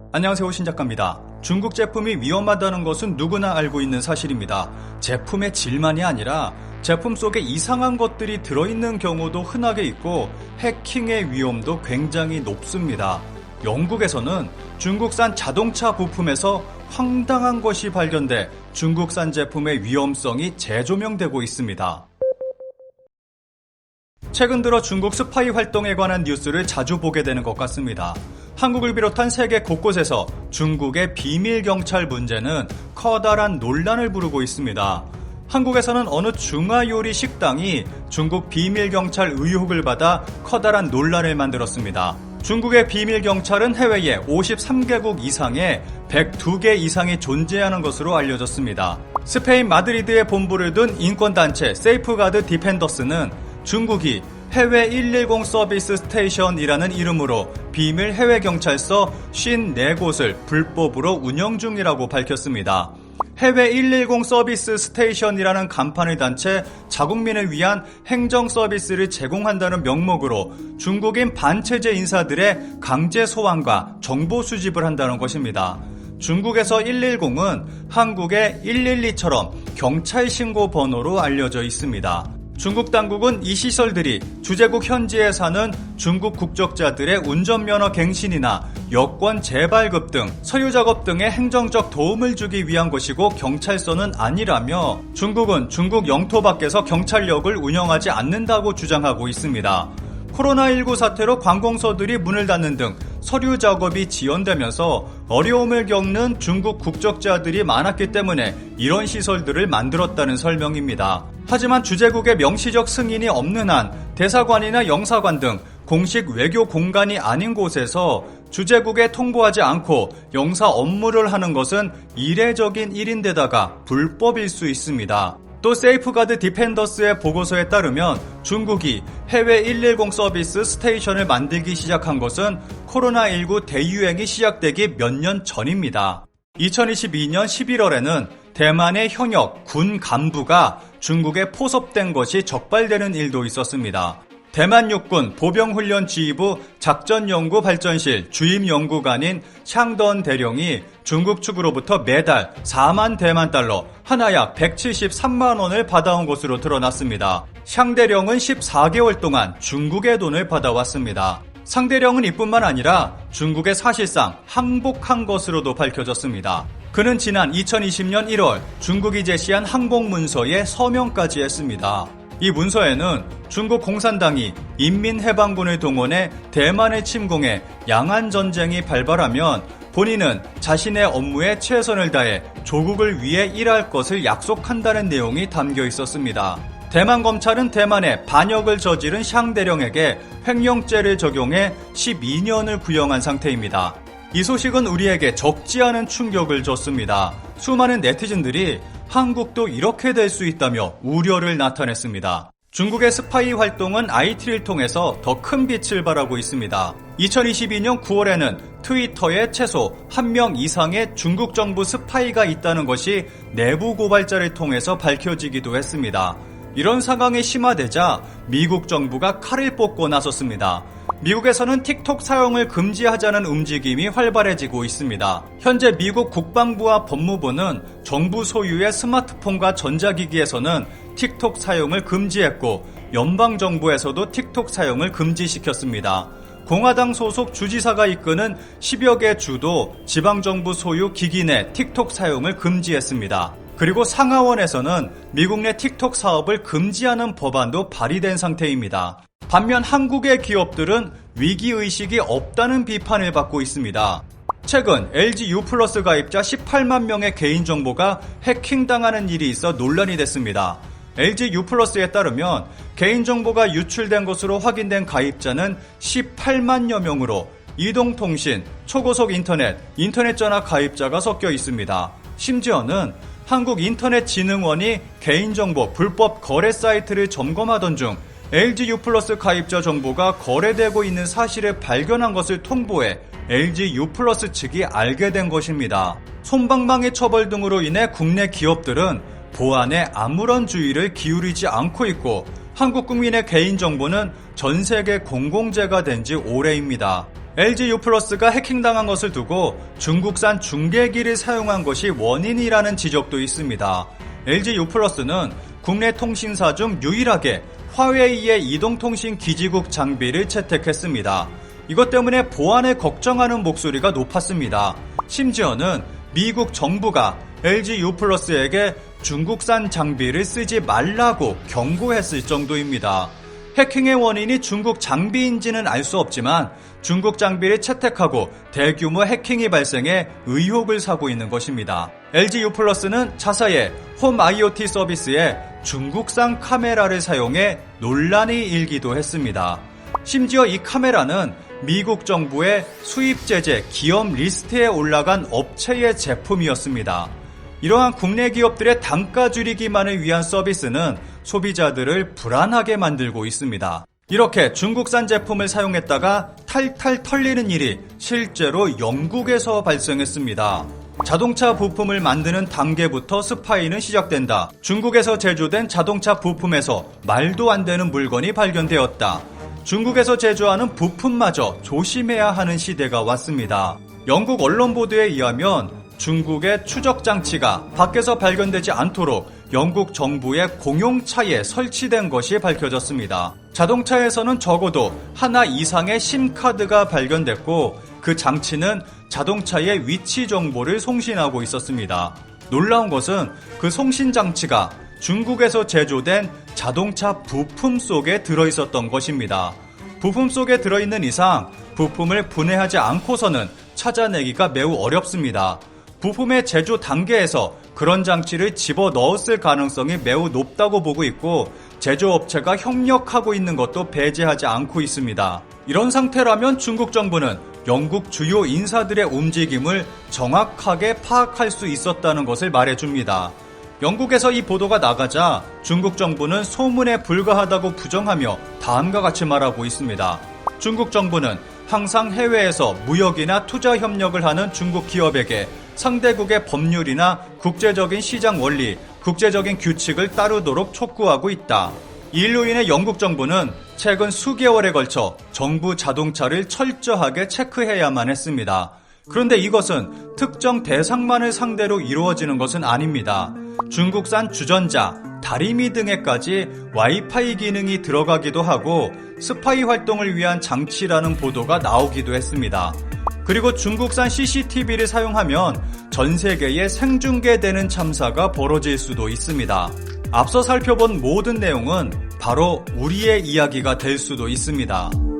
안녕하세요, 신작가입니다. 중국 제품이 위험하다는 것은 누구나 알고 있는 사실입니다. 제품의 질만이 아니라 제품 속에 이상한 것들이 들어있는 경우도 흔하게 있고 해킹의 위험도 굉장히 높습니다. 영국에서는 중국산 자동차 부품에서 황당한 것이 발견돼 중국산 제품의 위험성이 재조명되고 있습니다. 최근 들어 중국 스파이 활동에 관한 뉴스를 자주 보게 되는 것 같습니다. 한국을 비롯한 세계 곳곳에서 중국의 비밀 경찰 문제는 커다란 논란을 부르고 있습니다. 한국에서는 어느 중화요리 식당이 중국 비밀 경찰 의혹을 받아 커다란 논란을 만들었습니다. 중국의 비밀 경찰은 해외에 53개국 이상에 102개 이상이 존재하는 것으로 알려졌습니다. 스페인 마드리드에 본부를 둔 인권단체 세이프가드 디펜더스는 중국이 해외 110 서비스 스테이션이라는 이름으로 비밀 해외 경찰서 54곳을 불법으로 운영 중이라고 밝혔습니다. 해외 110 서비스 스테이션이라는 간판을 단 채 자국민을 위한 행정 서비스를 제공한다는 명목으로 중국인 반체제 인사들의 강제 소환과 정보 수집을 한다는 것입니다. 중국에서 110은 한국의 112처럼 경찰 신고 번호로 알려져 있습니다. 중국 당국은 이 시설들이 주재국 현지에 사는 중국 국적자들의 운전면허 갱신이나 여권 재발급 등 서류 작업 등의 행정적 도움을 주기 위한 것이고 경찰서는 아니라며 중국은 중국 영토 밖에서 경찰력을 운영하지 않는다고 주장하고 있습니다. 코로나19 사태로 관공서들이 문을 닫는 등 서류 작업이 지연되면서 어려움을 겪는 중국 국적자들이 많았기 때문에 이런 시설들을 만들었다는 설명입니다. 하지만 주재국의 명시적 승인이 없는 한 대사관이나 영사관 등 공식 외교 공간이 아닌 곳에서 주재국에 통보하지 않고 영사 업무를 하는 것은 이례적인 일인데다가 불법일 수 있습니다. 또 세이프가드 디펜더스의 보고서에 따르면 중국이 해외 110 서비스 스테이션을 만들기 시작한 것은 코로나19 대유행이 시작되기 몇 년 전입니다. 2022년 11월에는 대만의 현역 군 간부가 중국에 포섭된 것이 적발되는 일도 있었습니다. 대만 육군 보병훈련지휘부 작전연구발전실 주임연구관인 샹던 대령이 중국 측으로부터 매달 4만 대만 달러, 하나 약 173만 원을 받아온 것으로 드러났습니다. 샹 대령은 14개월 동안 중국의 돈을 받아왔습니다. 상 대령은 이뿐만 아니라 중국에 사실상 항복한 것으로도 밝혀졌습니다. 그는 지난 2020년 1월 중국이 제시한 항복문서에 서명까지 했습니다. 이 문서에는 중국 공산당이 인민해방군을 동원해 대만을 침공해 양안전쟁이 발발하면 본인은 자신의 업무에 최선을 다해 조국을 위해 일할 것을 약속한다는 내용이 담겨 있었습니다. 대만 검찰은 대만에 반역을 저지른 샹 대령에게 횡령죄를 적용해 12년을 구형한 상태입니다. 이 소식은 우리에게 적지 않은 충격을 줬습니다. 수많은 네티즌들이 한국도 이렇게 될 수 있다며 우려를 나타냈습니다. 중국의 스파이 활동은 IT를 통해서 더 큰 빛을 발하고 있습니다. 2022년 9월에는 트위터에 최소 1명 이상의 중국 정부 스파이가 있다는 것이 내부 고발자를 통해서 밝혀지기도 했습니다. 이런 상황이 심화되자 미국 정부가 칼을 뽑고 나섰습니다. 미국에서는 틱톡 사용을 금지하자는 움직임이 활발해지고 있습니다. 현재 미국 국방부와 법무부는 정부 소유의 스마트폰과 전자기기에서는 틱톡 사용을 금지했고 연방정부에서도 틱톡 사용을 금지시켰습니다. 공화당 소속 주지사가 이끄는 10여 개 주도 지방정부 소유 기기 내 틱톡 사용을 금지했습니다. 그리고 상하원에서는 미국 내 틱톡 사업을 금지하는 법안도 발의된 상태입니다. 반면 한국의 기업들은 위기의식이 없다는 비판을 받고 있습니다. 최근 LG U+ 가입자 18만 명의 개인정보가 해킹당하는 일이 있어 논란이 됐습니다. LG U+에 따르면 개인정보가 유출된 것으로 확인된 가입자는 18만여 명으로 이동통신, 초고속 인터넷 전화 가입자가 섞여 있습니다. 심지어는 한국인터넷진흥원이 개인정보 불법 거래 사이트를 점검하던 중 LG U+ 가입자 정보가 거래되고 있는 사실을 발견한 것을 통보해 LG U+ 측이 알게 된 것입니다. 솜방망이 처벌 등으로 인해 국내 기업들은 보안에 아무런 주의를 기울이지 않고 있고 한국 국민의 개인정보는 전 세계 공공재가 된 지 오래입니다. LG-U+가 해킹당한 것을 두고 중국산 중계기를 사용한 것이 원인이라는 지적도 있습니다. LG-U+는 국내 통신사 중 유일하게 화웨이의 이동통신 기지국 장비를 채택했습니다. 이것 때문에 보안을 걱정하는 목소리가 높았습니다. 심지어는 미국 정부가 LG-U+에게 중국산 장비를 쓰지 말라고 경고했을 정도입니다. 해킹의 원인이 중국 장비인지는 알 수 없지만 중국 장비를 채택하고 대규모 해킹이 발생해 의혹을 사고 있는 것입니다. LG-U+는 자사의 홈 IoT 서비스에 중국산 카메라를 사용해 논란이 일기도 했습니다. 심지어 이 카메라는 미국 정부의 수입 제재 기업 리스트에 올라간 업체의 제품이었습니다. 이러한 국내 기업들의 단가 줄이기만을 위한 서비스는 소비자들을 불안하게 만들고 있습니다. 이렇게 중국산 제품을 사용했다가 탈탈 털리는 일이 실제로 영국에서 발생했습니다. 자동차 부품을 만드는 단계부터 스파이는 시작된다. 중국에서 제조된 자동차 부품에서 말도 안 되는 물건이 발견되었다. 중국에서 제조하는 부품마저 조심해야 하는 시대가 왔습니다. 영국 언론 보도에 의하면 중국의 추적 장치가 밖에서 발견되지 않도록 영국 정부의 공용차에 설치된 것이 밝혀졌습니다. 자동차에서는 적어도 하나 이상의 심카드가 발견됐고 그 장치는 자동차의 위치 정보를 송신하고 있었습니다. 놀라운 것은 그 송신 장치가 중국에서 제조된 자동차 부품 속에 들어있었던 것입니다. 부품 속에 들어있는 이상 부품을 분해하지 않고서는 찾아내기가 매우 어렵습니다. 부품의 제조 단계에서 그런 장치를 집어넣었을 가능성이 매우 높다고 보고 있고 제조업체가 협력하고 있는 것도 배제하지 않고 있습니다. 이런 상태라면 중국 정부는 영국 주요 인사들의 움직임을 정확하게 파악할 수 있었다는 것을 말해줍니다. 영국에서 이 보도가 나가자 중국 정부는 소문에 불과하다고 부정하며 다음과 같이 말하고 있습니다. 중국 정부는 항상 해외에서 무역이나 투자 협력을 하는 중국 기업에게 상대국의 법률이나 국제적인 시장 원리, 국제적인 규칙을 따르도록 촉구하고 있다. 이 일로 인해 영국 정부는 최근 수개월에 걸쳐 정부 자동차를 철저하게 체크해야만 했습니다. 그런데 이것은 특정 대상만을 상대로 이루어지는 것은 아닙니다. 중국산 주전자, 다리미 등에까지 와이파이 기능이 들어가기도 하고 스파이 활동을 위한 장치라는 보도가 나오기도 했습니다. 그리고 중국산 CCTV를 사용하면 전 세계에 생중계되는 참사가 벌어질 수도 있습니다. 앞서 살펴본 모든 내용은 바로 우리의 이야기가 될 수도 있습니다.